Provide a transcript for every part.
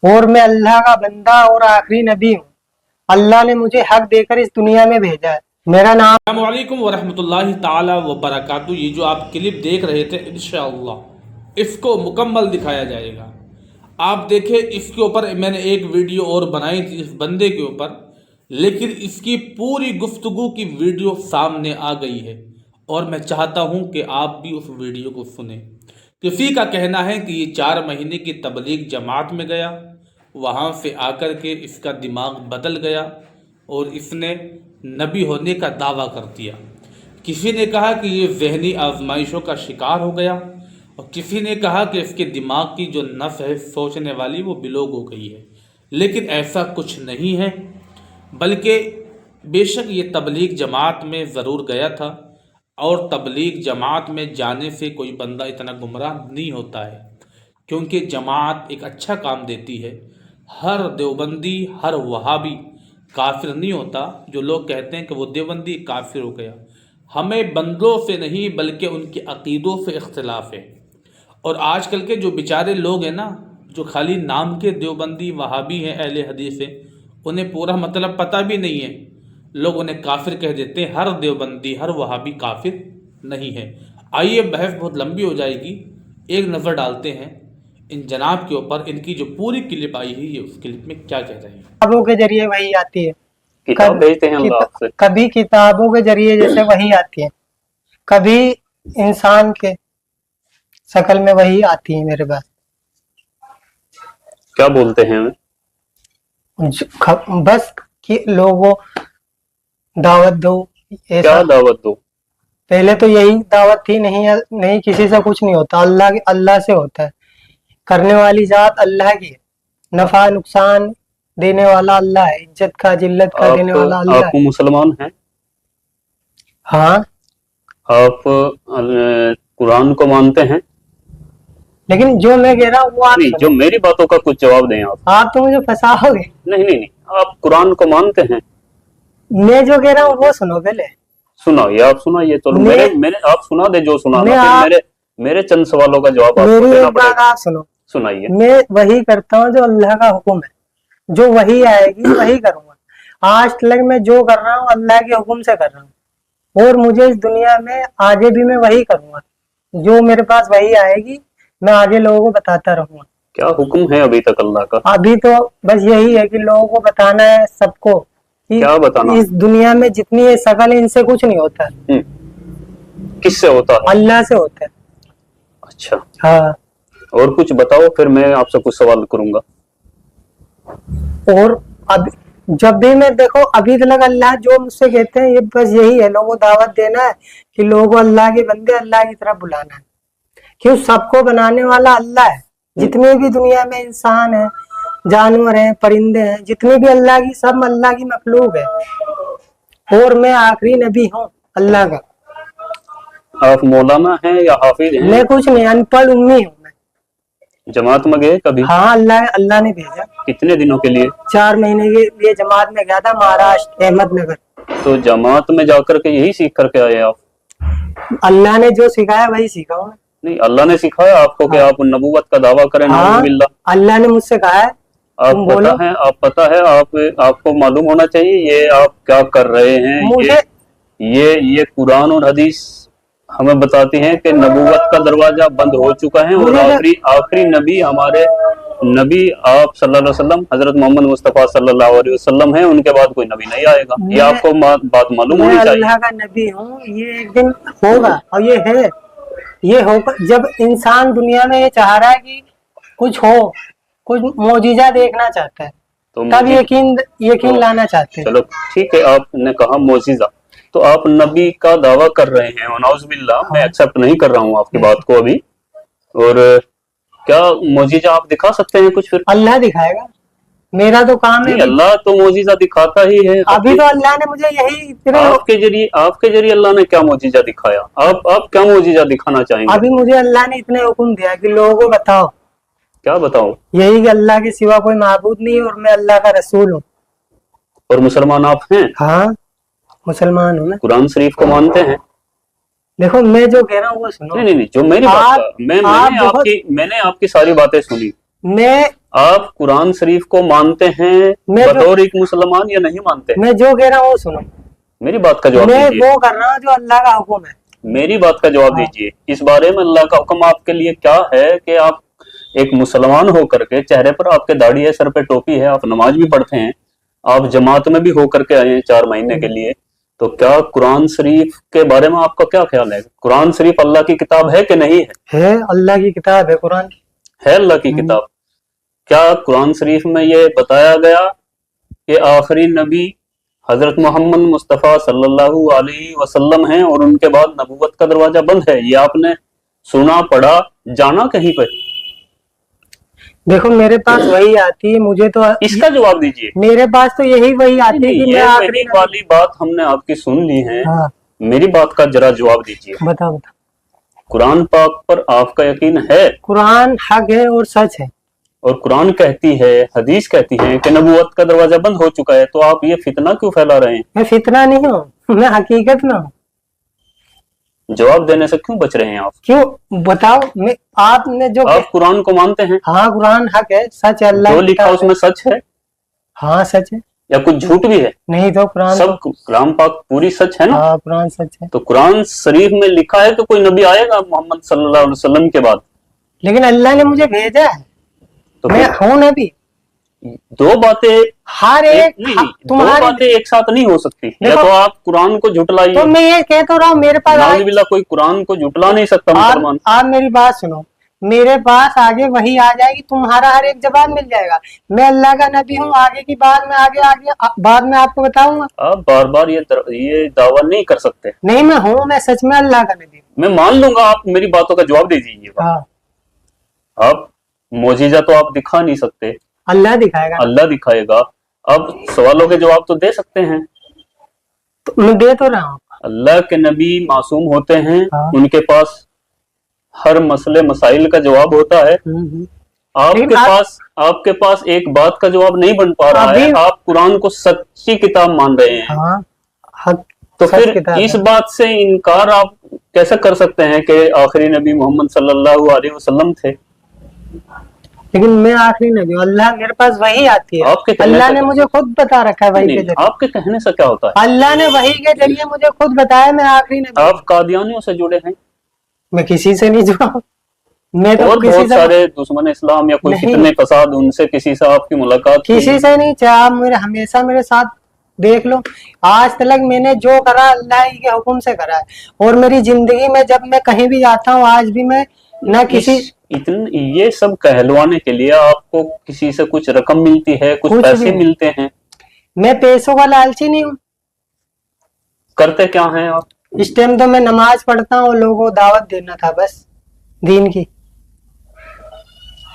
اور मैं अल्लाह का बंदा और आखिरी नबी हूँ। अल्लाह ने मुझे हक देकर इस दुनिया में भेजा है। मेरा नाम अस्सलामुअलैकुम वरहमतुल्लाहि ताला वबरकातुहू। ये जो आप क्लिप देख रहे थे, इंशाअल्लाह इसको मुकम्मल दिखाया जाएगा। आप देखें, इसके ऊपर मैंने एक वीडियो और बनाई थी इस बंदे के ऊपर, लेकिन इसकी पूरी गुफ्तगू की वीडियो सामने आ गई है और मैं चाहता हूँ कि आप भी उस वीडियो को सुने। किसी का कहना है कि ये 4 महीने की तबलीग जमात में गया, वहाँ से आकर के इसका दिमाग बदल गया और इसने नबी होने का दावा कर दिया। किसी ने कहा कि ये ज़हनी आजमाइशों का शिकार हो गया और किसी ने कहा कि इसके दिमाग की जो नस है सोचने वाली वो बिलोग हो गई है। लेकिन ऐसा कुछ नहीं है, बल्कि बेशक ये तबलीग जमात में ज़रूर गया था और तबलीग जमात में जाने से कोई बंदा इतना गुमराह नहीं होता है, क्योंकि जमात एक अच्छा काम देती है। हर देवबंदी, हर वहाबी काफिर नहीं होता। जो लोग कहते हैं कि वो देवबंदी काफिर हो गया, हमें बंदों से नहीं बल्कि उनके अकीदों से इख्तिलाफ है। और आजकल के जो बेचारे लोग हैं ना, जो खाली नाम के देवबंदी वहाबी हैं, अहले हदीस हैं, उन्हें पूरा मतलब पता भी नहीं है, लोग उन्हें काफिर कह देते हैं। हर देवबंदी, हर वहाबी काफिर नहीं है। आइए, बहस बहुत लंबी हो जाएगी, एक नज़र डालते हैं इन जनाब के ऊपर। इनकी जो पूरी क्लिप आई है, ये उस क्लिप में क्या कह रहे हैं। किताबों के जरिए वही आती है। किताब भेजते हैं हम आपसे। कभी किताबों के जरिए जैसे वही आती है, कभी इंसान के शक्ल में वही आती है मेरे पास। क्या बोलते हैं हमें? बस कि लोगों दावत दो। क्या दावत दो? पहले तो यही दावत थी, नहीं किसी से कुछ नहीं होता, अल्लाह से होता है। करने वाली जात अल्लाह की है, नफा नुकसान देने वाला अल्लाह है, इज्जत का जिल्लत का देने वाला अल्लाह है। आप मुसलमान हैं? हाँ। आप कुरान को मानते हैं? लेकिन जो मैं कह रहा हूँ वो आप जो मेरी बातों का कुछ जवाब दें आप तो मुझे फंसाओगे। नहीं, आप कुरान को मानते हैं? मैं जो कह रहा हूँ वो सुनो पहले। सुनाइए, आप सुनाइए। तो मेरे आप सुना दे जो सुनाना, मेरे चंद सवालों का जवाब आपको देना पड़ेगा। आप सुनाइए। मैं वही करता हूँ जो अल्लाह का हुक्म है, जो वही आएगी वही करूंगा। आज तक मैं जो कर रहा हूँ अल्लाह के हुक्म से कर रहा हूँ और मुझे इस दुनिया में आगे भी मैं वही करूंगा। जो मेरे पास वही आएगी मैं आगे लोगों को बताता रहूंगा। क्या हुक्म है अभी तक अल्लाह का? अभी तो बस यही है कि लोगों को बताना है सबको। क्या बताना? इस दुनिया में जितनी ये शकल, इनसे कुछ नहीं होता। किससे होता है? अल्लाह से होता है। अच्छा, हाँ। और कुछ बताओ, फिर मैं आपसे कुछ सवाल करूंगा। और अब जब भी मैं देखो, अभी तक अल्लाह जो मुझसे कहते हैं ये बस यही है, लोगों को दावत देना है कि लोगों को अल्लाह के बंदे अल्लाह की तरफ बुलाना है। क्यों? सबको बनाने वाला अल्लाह है। जितने भी दुनिया में इंसान है, जानवर हैं, परिंदे हैं, जितनी भी अल्लाह की, सब अल्लाह की मखलूक है और मैं आखिरी नबी हूँ अल्लाह का। आप मौलाना हैं या हाफिज हैं? मैं कुछ नहीं, अनपढ़ उम्मी हूँ। जमात में गए कभी? हाँ, अल्लाह ने भेजा। कितने दिनों के लिए? 4 महीने के लिए जमात में गया था, महाराष्ट्र, अहमदनगर। तो जमात में जाकर के यही सीख करके आए आप? अल्लाह ने जो सिखाया वही सीखा हूँ। नहीं, अल्लाह ने सिखाया आपको कि आप नबूवत का दावा करें? हाँ, अल्लाह ने मुझसे कहा है। आप पता है आपको मालूम होना चाहिए ये आप क्या कर रहे हैं। मुझे ये कुरान और हदीस हमें बताती हैं कि नबूवत का दरवाजा बंद हो चुका है और आखिरी नबी हमारे नबी आप सल्लल्लाहु अलैहि वसल्लम, हजरत मोहम्मद मुस्तफा सल्लल्लाहु अलैहि वसल्लम है। उनके बाद कोई नबी नहीं आएगा। ये आपको बात मालूम होनी चाहिए। अल्लाह का नबी हूँ, ये एक दिन होगा और ये है, ये होगा। जब इंसान दुनिया में ये चाह रहा है कि कुछ हो, कुछ मौजिजा देखना चाहता है, तो तब यकीन लाना चाहते हैं। चलो ठीक है, आपने कहा मौजिजा, तो आप नबी का दावा कर रहे हैं, नौजुबिल्लाह। मैं एक्सेप्ट नहीं कर रहा हूँ आपकी बात को अभी। और क्या मौजिजा आप दिखा सकते हैं कुछ? फिर अल्लाह दिखाएगा, मेरा तो काम है। अल्लाह तो मौजिजा दिखाता ही है। अभी तो अल्लाह ने मुझे यही आपके जरिए अल्लाह ने क्या मौजिजा दिखाया? आप क्या मौजिजा दिखाना चाहेंगे? अभी मुझे अल्लाह ने इतने हुक्म दिया कि लोगों को बताओ। क्या बताओ? यही कि अल्लाह के सिवा कोई माबूद नहीं और मैं अल्लाह का रसूल हूँ। और मुसलमान आप हैं? हाँ, मुसलमान हूँ मैं। कुरान शरीफ को मानते हैं? देखो, मैं जो कह रहा हूँ वो सुनो। नहीं, जो मेरी बात, मैंने आपकी सारी बातें सुनी। मैं आप कुरान शरीफ को मानते हैं मैं जो- बतौर एक मुसलमान या नहीं मानते? मैं जो कह रहा हूँ वो सुनो। मेरी बात का जवाब मैं दीजिए। वो कर रहा हूँ जो अल्लाह का हुक्म है। मेरी बात का जवाब हाँ। दीजिए। इस बारे में अल्लाह का हुक्म आपके लिए क्या है कि आप एक मुसलमान होकर के, चेहरे पर आपके दाढ़ी है, सर पे टोपी है, आप नमाज भी पढ़ते हैं, आप जमात में भी होकर के आए हैं 4 महीने के लिए, तो क्या कुरान शरीफ के बारे में आपका क्या ख्याल है? कुरान शरीफ अल्लाह की किताब है कि नहीं है? है अल्लाह की किताब है कुरान। है अल्लाह की किताब। क्या कुरान शरीफ में ये बताया गया कि आखिरी नबी हजरत मोहम्मद मुस्तफ़ा सल्लल्लाहु अलैहि वसल्लम हैं और उनके बाद नबूवत का दरवाजा बंद है? ये आपने सुना, पढ़ा, जाना कहीं पर? देखो मेरे पास वही आती है, मुझे तो इसका जवाब दीजिए। मेरे पास तो यही वही आती है कि ये मैं आखिरी वही वाली बात हमने आपकी सुन ली है। हाँ मेरी बात का जरा जवाब दीजिए। बताओ बताओ। कुरान पाक पर आपका यकीन है? कुरान हक है और सच है। और कुरान कहती है, हदीस कहती है कि नबूवत का दरवाजा बंद हो चुका है, तो आप ये फितना क्यों फैला रहे हैं? मैं फितना नहीं हूँ, मैं हकीकत में हूँ। जवाब देने से क्यों बच रहे हैं आप? क्यों बताओ। मैं आपने जो आप कुरान को मानते हैं? हाँ कुरान हक है, सच है, अल्लाह जो की लिखा किताब उसमें सच है है। हाँ सच है। या कुछ झूठ भी है? नहीं तो कुरान सब कलाम पाक पूरी सच है ना? हाँ कुरान सच है। तो कुरान शरीफ में लिखा है कि कोई नबी आएगा मोहम्मद सल्लल्लाहु अलैहि वसल्लम के बाद? लेकिन अल्लाह ने मुझे भेजा है, तो मैं फिर हूँ नबी। दो बातें हर एक नहीं, दो तुम्हारी बातें एक साथ नहीं हो सकती। या देखो- तो आप कुरान को झुटलाइए। तो मैं ये कह तो रहा हूँ, मेरे पास नाउजुबिल्लाह, कोई कुरान को झुटला नहीं सकता मुसलमान। आप मेरी बात सुनो। मेरे पास आगे वही आ जाएगी, तुम्हारा हर एक जवाब मिल जाएगा। मैं अल्लाह का नबी हूँ, आगे की बात में आगे आगे बाद में आपको बताऊंगा। आप बार बार ये दावा नहीं कर सकते। नहीं मैं हूँ, मैं सच में अल्लाह का नबी हूँ। मैं मान लूंगा, आप मेरी बातों का जवाब दे दीजिएगा। हाँ आप मोजीजा तो आप दिखा नहीं सकते, अल्लाह दिखाएगा। अल्लाह दिखाएगा। अब सवालों के जवाब तो दे सकते हैं। तो मैं दे तो रहा हूँ। अल्लाह के नबी मासूम होते हैं, हाँ। उनके पास हर मसले मसाइल का जवाब होता है। लेकिन आपके पास एक बात का जवाब नहीं बन पा रहा है। आप कुरान को सच्ची किताब मान रहे हैं। हाँ हक तो सच फिर किताब इस है। बात से इनकार आप कैसे कर सकते हैं कि आखिरी नबी मोहम्मद सल्लल्लाहु अलैहि वसल्लम थे? लेकिन मैं आखिरी नबी हूँ, अल्लाह मेरे पास वही आती है। आपके कहने अल्लाह से ने क्या- मुझे खुद बता रखा है वही के नहीं, जरिए। आपके कहने से क्या होता है? अल्लाह ने वही के जरिए मुझे खुद बताया मैं आखिरी नबी हूँ। आप कादियानियों से जुड़े हैं मैं किसी से नहीं जुड़ा हूँ। मैं तो और किसी बहुत से सारे दुश्मन इस्लाम या कोई नहीं। फितने फसाद, उनसे किसी से आपकी मुलाकात हुई? किसी से नहीं। चाहे आप मेरे हमेशा मेरे साथ देख लो, आज तक मैंने जो करा अल्लाह ही के हुक्म से करा है। और मेरी जिंदगी में जब मैं कहीं भी जाता हूँ, आज भी मैं न किसी ये सब कहलवाने के लिए आपको किसी से कुछ रकम मिलती है, कुछ कुछ भी पैसे नहीं। मिलते हैं? मैं पैसों का लालची नहीं हूँ। करते क्या हैं आप? इस टाइम तो मैं नमाज पढ़ता हूँ और लोगों को दावत देना था बस, दीन की।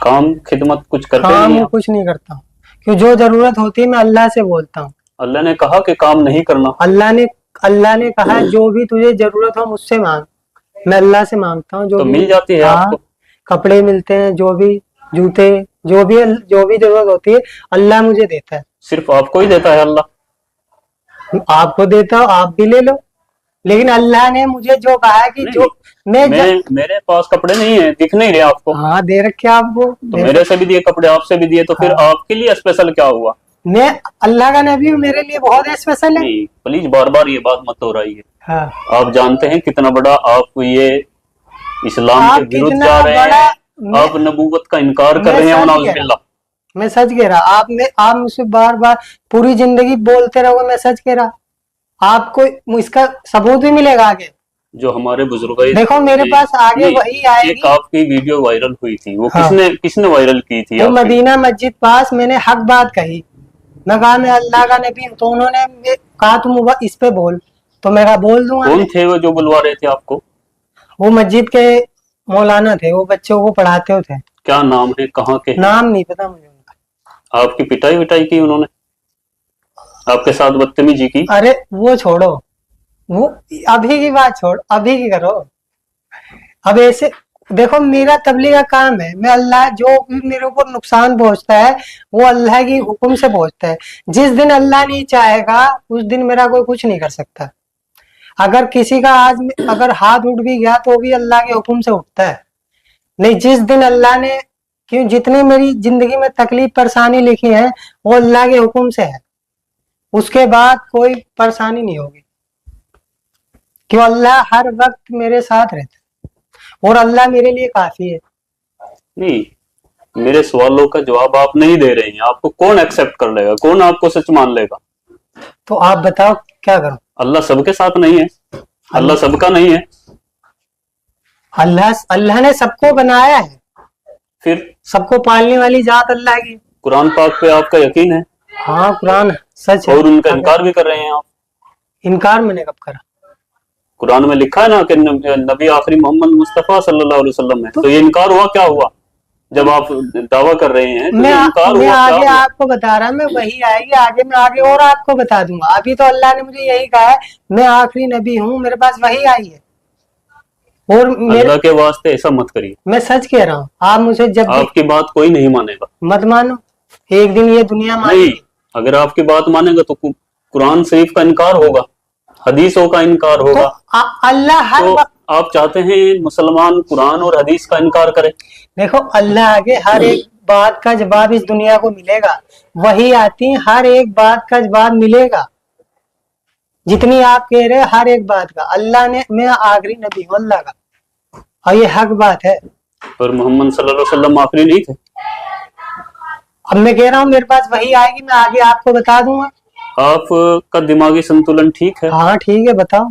काम खिदमत कुछ करते काम नहीं आप? कुछ नहीं करता हूँ, क्यों जो जरूरत होती है मैं अल्लाह से बोलता हूँ। अल्लाह ने कहा कि काम नहीं करना। अल्लाह ने कहा जो भी तुझे जरूरत हो मुझसे मांग। मैं अल्लाह से मांगता हूँ जो तो भी। मिल जाती है हाँ, आपको? कपड़े मिलते हैं, जो भी जूते, जो भी जरूरत होती है अल्लाह मुझे देता है। सिर्फ आपको ही देता है अल्लाह? आपको देता हूँ, आप भी ले लो। लेकिन अल्लाह ने मुझे जो कहा है कि नहीं, जो मेरे पास कपड़े नहीं है, दिख नहीं रहे आपको। हाँ दे रखे आपको। तो मेरे से भी दिए कपड़े, आपसे भी दिए, तो फिर आपके लिए स्पेशल क्या हुआ? मैं अल्लाह का नबी हूँ, मेरे लिए बहुत स्पेशल है। नहीं, प्लीज बार बार ये बात मत दोहराइए। हाँ आप जानते हैं कितना बड़ा आप ये इस्लाम आप के विरुद्ध कितना जा रहे बड़ा- हैं। आप नबूवत का इनकार कर मैं रहे हैं। सच कह नाउजुबिल्लाह। मैं सच कह रहा। आप मुझसे बार बार पूरी जिंदगी बोलते रहोगे, मैं सच कह रहा। आपको इसका सबूत भी मिलेगा आगे। जो हमारे बुजुर्ग देखो मेरे पास आगे वही आएगी। एक आपकी वीडियो वायरल हुई थी, वो हाँ। किसने वायरल की थी? वो आपकी? मदीना मस्जिद पास मैंने हक बात कही। मैं कहा मैं अल्लाह का नबी हूँ, तो उन्होंने कहा तुम इस पे बोल, तो मैं कहा बोल दूंगा। कौन थे वो जो बुलवा रहे थे आपको? वो मस्जिद के मौलाना थे, वो बच्चों को पढ़ाते थे। क्या नाम है, कहाँ के हैं? नाम नहीं पता मुझे उनका। आपकी पिटाई विटाई की उन्होंने? आपके साथ बदतमीजी की? अरे वो छोड़ो, वो अभी की बात छोड़, अभी की करो। अब ऐसे देखो, मेरा तबलीग का काम है। मैं अल्लाह जो भी मेरे ऊपर नुकसान पहुंचता है वो अल्लाह की हुक्म से पहुंचता है। जिस दिन अल्लाह नहीं चाहेगा उस दिन मेरा कोई कुछ नहीं कर सकता। अगर किसी का अगर हाथ उठ भी गया तो भी अल्लाह के हुक्म से उठता है। नहीं, जिस दिन अल्लाह ने क्यों जितनी मेरी जिंदगी में तकलीफ परेशानी लिखी है वो अल्लाह के हुक्म से है, उसके बाद कोई परेशानी नहीं होगी, क्यों अल्लाह हर वक्त मेरे साथ रहता है और अल्लाह मेरे लिए काफी है। नहीं, मेरे सवालों का जवाब आप नहीं दे रहे हैं। आपको कौन एक्सेप्ट कर लेगा, कौन आपको सच मान लेगा? तो आप बताओ क्या करूं? अल्लाह सबके साथ नहीं है, अल्लाह सबका नहीं है। अल्लाह ने सबको बनाया है, फिर सबको पालने वाली जात अल्लाह की। कुरान पाक पे आपका यकीन है हाँ कुरान सच है। और उनका इनकार भी कर रहे हैं आप। इनकार मैंने कब करा? कुरान में लिखा है ना कि नबी आखिरी मोहम्मद मुस्तफा सल्लल्लाहु अलैहि वसल्लम है, तो ये इनकार हुआ क्या हुआ? जब आप दावा कर रहे हैं तो मैं इनकार मैं हुआ क्या आगे हुआ? आपको बता रहा, मैं वही आएगी आगे, मैं आगे और आपको बता दूंगा। अभी तो अल्लाह ने मुझे यही कहा है मैं आखिरी नबी हूँ, मेरे पास वही आई है। और अल्लाह के वास्ते ऐसा मत करिए, मैं सच कह रहा हूँ, आप मुझे जब भी आपकी बात कोई नहीं मानेगा। मत मानो, एक दिन ये दुनिया नहीं, मानेगी। अगर आपकी बात मानेगा तो कुरान शरीफ का इनकार होगा, हदीसों का इनकार तो होगा। अल्लाह हर तो आप चाहते हैं मुसलमान कुरान और हदीस का इनकार करें? देखो अल्लाह आगे हर एक बात का जवाब इस दुनिया को मिलेगा, वही आती है, हर एक बात का जवाब मिलेगा। जितनी आप कह रहे हैं हर एक बात का, अल्लाह ने, मैं आखिरी नबी हूँ अल्लाह का, और ये हक बात है। और मोहम्मद सल्लल्लाहु अलैहि वसल्लम आखिरी नहीं थे? अब मैं कह रहा हूँ मेरे पास वही आएगी, मैं आगे आपको बता दूंगा। आपका दिमागी संतुलन ठीक है? हाँ ठीक है, बताओ।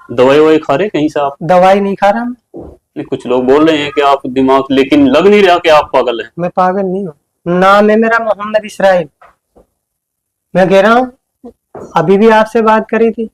दवाई ववाई खा रहे कहीं से आप? दवाई नहीं खा रहा मैं। नहीं, कुछ लोग बोल रहे हैं कि आप दिमाग, लेकिन लग नहीं रहा कि आप पागल हैं। मैं पागल नहीं हूँ, नाम है मेरा मोहम्मद इसराइल। मैं कह रहा हूँ अभी भी आपसे बात करी थी,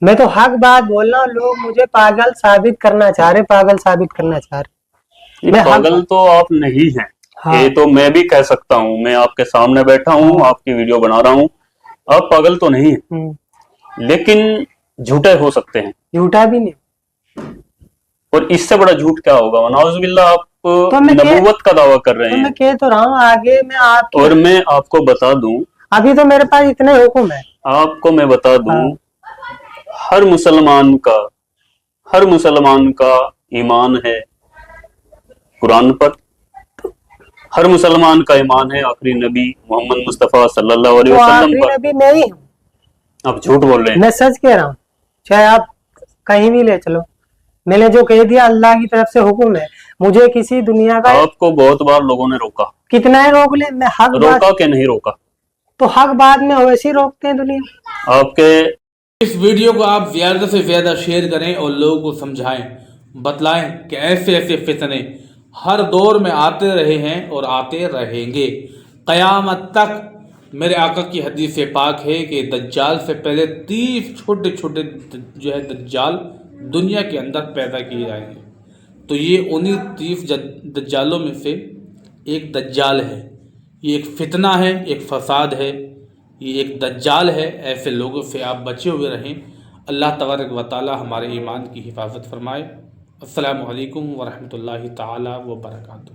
मैं तो हक बात बोल रहा हूँ। लोग मुझे पागल साबित करना चाह रहे, पागल साबित करना चाह रहे। मैं पागल तो आप नहीं हैं। हाँ। ये तो मैं भी कह सकता हूँ, मैं आपके सामने बैठा हूँ, आपकी वीडियो बना रहा हूँ, आप पागल तो नहीं है, लेकिन झूठे हो सकते हैं। झूठा भी नहीं। और इससे बड़ा झूठ क्या होगा? नाउजुबिल्लाह, आप तो नबूवत का दावा कर रहे तो हैं। मैं कह तो रहा हूँ आगे मैं आपकी, और मैं आपको बता दूं, अभी तो मेरे पास इतने हुक्म है। आपको मैं बता दूं, हाँ। हर मुसलमान का ईमान है कुरान पर, हर मुसलमान का ईमान है आखिरी नबी मोहम्मद मुस्तफा सल्लल्लाहु अलैहि तो वसल्लम आखिरी पर। नबी मैं ही हूँ। आप झूठ बोल रहे हैं। मैं सच कह रहा हूँ, चाहे आप कहीं भी ले चलो, मैंने जो कह दिया अल्लाह की तरफ से हुक्म है। मुझे किसी दुनिया का, आपको बहुत बार लोगों ने रोका, कितना ही रोक ले, मैं हक बात, रोका कि नहीं रोका? तो हक बात में वैसे ही रोकते हैं दुनिया। आपके इस वीडियो को आप ज़्यादा से ज़्यादा शेयर करें और लोगों को समझाएं, बतलाएं कि ऐसे ऐसे फितने हर दौर में आते रहे हैं और आते रहेंगे क़यामत तक। मेरे आका की हदीस से पाक है कि दज्जाल से पहले 30 छोटे छोटे जो है दज्जाल दुनिया के अंदर पैदा किए जाएंगे। तो ये उन्हीं 30 दज्जालों में से एक दज्जाल है। ये एक फितना है, एक फसाद है, ये एक दज्जाल है। ऐसे लोगों से आप बचे हुए रहें। अल्लाह तबारक व तआला हमारे ईमान की हिफाजत फरमाए। अस्सलामु अलैकुम व रहमतुल्लाहि तआला व बरकातुहू।